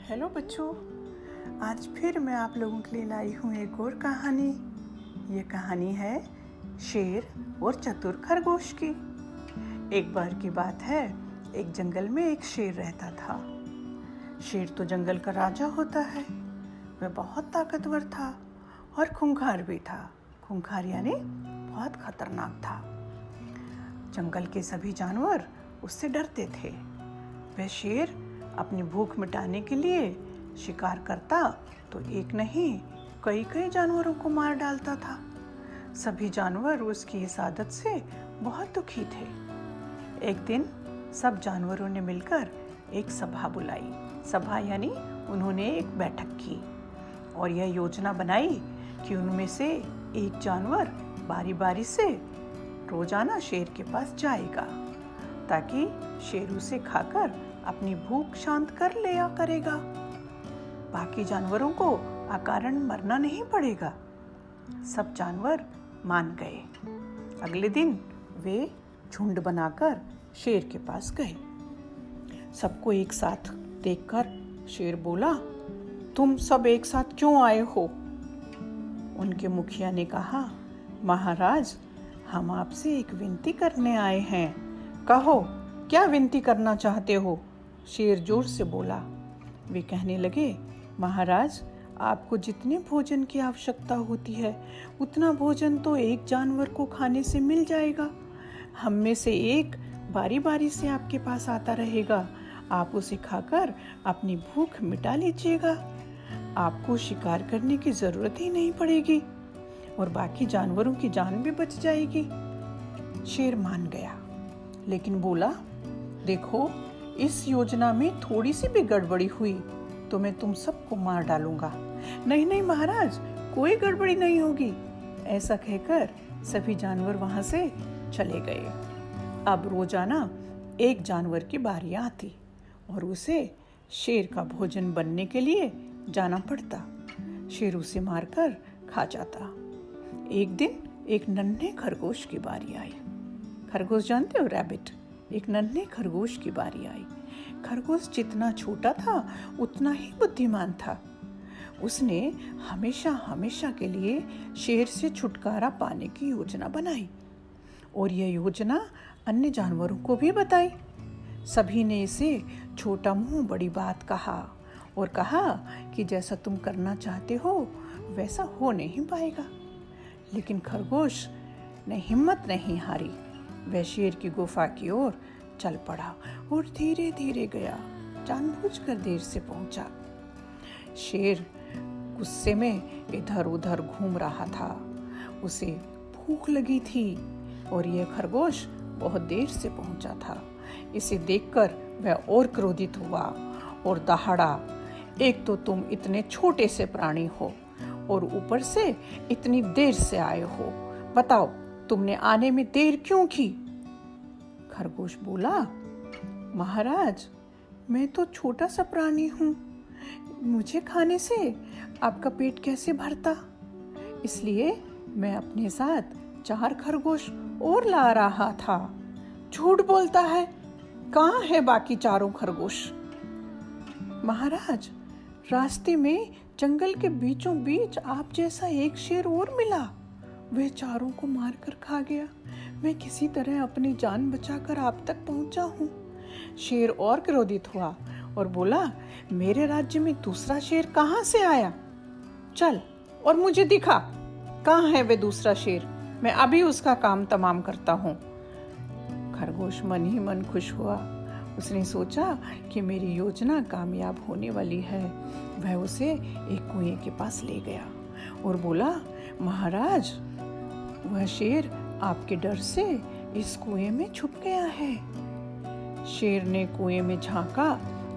Hello बच्चों, आज फिर मैं आप लोगों के लिए लाई हूँ एक और कहानी। ये कहानी है शेर और चतुर खरगोश की। एक बार की बात है, एक जंगल में एक शेर रहता था। शेर तो जंगल का राजा होता है। वह बहुत ताकतवर था और खूंखार भी था। खूंखार यानी बहुत खतरनाक था। जंगल के सभी जानवर उससे डरते थे। वह शेर अपनी भूख मिटाने के लिए शिकार करता तो एक नहीं कई कई जानवरों को मार डालता था। सभी जानवर उसकी इस आदत से बहुत दुखी थे। एक दिन सब जानवरों ने मिलकर एक सभा बुलाई। सभा यानी उन्होंने एक बैठक की और यह योजना बनाई कि उनमें से एक जानवर बारी बारी से रोजाना शेर के पास जाएगा ताकि शेर उसे खाकर अपनी भूख शांत कर लिया करेगा। बाकी जानवरों को अकारण मरना नहीं पड़ेगा। सब जानवर मान गए। अगले दिन वे झुंड बनाकर शेर के पास गए। सबको एक साथ देखकर शेर बोला, तुम सब एक साथ क्यों आए हो? उनके मुखिया ने कहा, महाराज, हम आपसे एक विनती करने आए हैं। कहो, क्या विनती करना चाहते हो? शेर जोर से बोला। वे कहने लगे, महाराज, आपको जितने भोजन की आवश्यकता होती है उतना भोजन तो एक जानवर को खाने से मिल जाएगा। हम में से एक बारी बारी से आपके पास आता रहेगा। आप उसे खाकर अपनी भूख मिटा लीजिएगा। आपको शिकार करने की जरूरत ही नहीं पड़ेगी और बाकी जानवरों की जान भी बच जाएगी। शेर मान गया, लेकिन बोला, देखो, इस योजना में थोड़ी सी भी गड़बड़ी हुई तो मैं तुम सबको मार डालूंगा। नहीं नहीं महाराज, कोई गड़बड़ी नहीं होगी। ऐसा कहकर सभी जानवर वहां से चले गए। अब रोजाना एक जानवर की बारी आती और उसे शेर का भोजन बनने के लिए जाना पड़ता। शेर उसे मारकर खा जाता। एक दिन एक नन्हे खरगोश की बारी आई। खरगोश जानते हो, रैबिट। एक नन्हे खरगोश की बारी आई। खरगोश जितना छोटा था उतना ही बुद्धिमान था। उसने हमेशा हमेशा के लिए शेर से छुटकारा पाने की योजना बनाई और यह योजना अन्य जानवरों को भी बताई। सभी ने इसे छोटा मुंह बड़ी बात कहा और कहा कि जैसा तुम करना चाहते हो वैसा हो नहीं पाएगा। लेकिन खरगोश ने हिम्मत नहीं हारी। वह शेर की गुफा की ओर चल पड़ा और धीरे धीरे गया। जानबूझकर देर से पहुंचा। शेर गुस्से में इधर उधर घूम रहा था। उसे भूख लगी थी और यह खरगोश बहुत देर से पहुंचा था। इसे देखकर वह और क्रोधित हुआ और दहाड़ा, एक तो तुम इतने छोटे से प्राणी हो और ऊपर से इतनी देर से आए हो। बताओ, तुमने आने में देर क्यों की? खरगोश बोला, महाराज, मैं तो छोटा सा प्राणी हूँ। मुझे खाने से आपका पेट कैसे भरता? इसलिए मैं अपने साथ 4 खरगोश और ला रहा था। झूठ बोलता है। कहाँ है बाकी 4 खरगोश? महाराज, रास्ते में जंगल के बीचों बीच आप जैसा एक शेर और मिला। वह 4 को मारकर खा गया। मैं किसी तरह अपनी जान बचाकर आप तक पहुंचा हूँ। शेर और क्रोधित हुआ और बोला, मेरे राज्य में दूसरा शेर कहाँ से आया? चल और मुझे दिखा, कहाँ है वे दूसरा शेर? मैं अभी उसका काम तमाम करता हूँ। खरगोश मन ही मन खुश हुआ। उसने सोचा कि मेरी योजना कामयाब होने वाली है। वह उसे एक कुएं के पास ले गया और बोला, महाराज, वह शेर आपके डर से इस कुएं में छुप गया है। शेर ने कुएं में झांका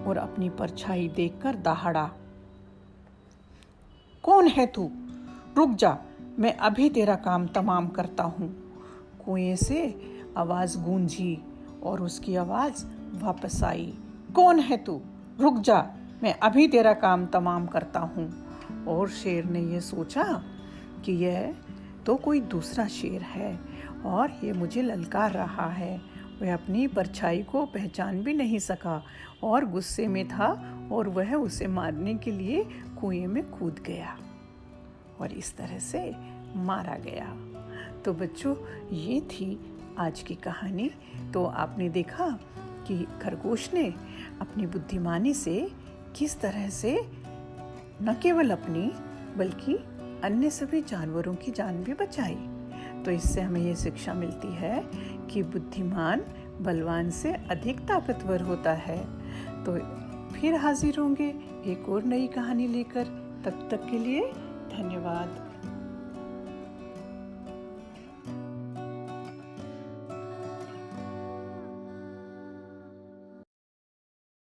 और अपनी परछाई देखकर दहाड़ा, कौन है तू? रुक जा, मैं अभी तेरा काम तमाम करता हूँ। कुएं से आवाज गूंजी और उसकी आवाज वापस आई, कौन है तू? रुक जा, मैं अभी तेरा काम तमाम करता हूँ। और शेर ने यह सोचा कि यह तो कोई दूसरा शेर है और ये मुझे ललकार रहा है वह अपनी परछाई को पहचान भी नहीं सका और गुस्से में था और वह उसे मारने के लिए कुएं में कूद गया और इस तरह से मारा गया। तो बच्चों, ये थी आज की कहानी। तो आपने देखा कि खरगोश ने अपनी बुद्धिमानी से किस तरह से न केवल अपनी बल्कि अन्य सभी जानवरों की जान भी बचाई। तो इससे हमें ये शिक्षा मिलती है कि बुद्धिमान बलवान से अधिक ताकतवर होता है। तो फिर हाजिर होंगे एक और नई कहानी लेकर। तब तक के लिए धन्यवाद।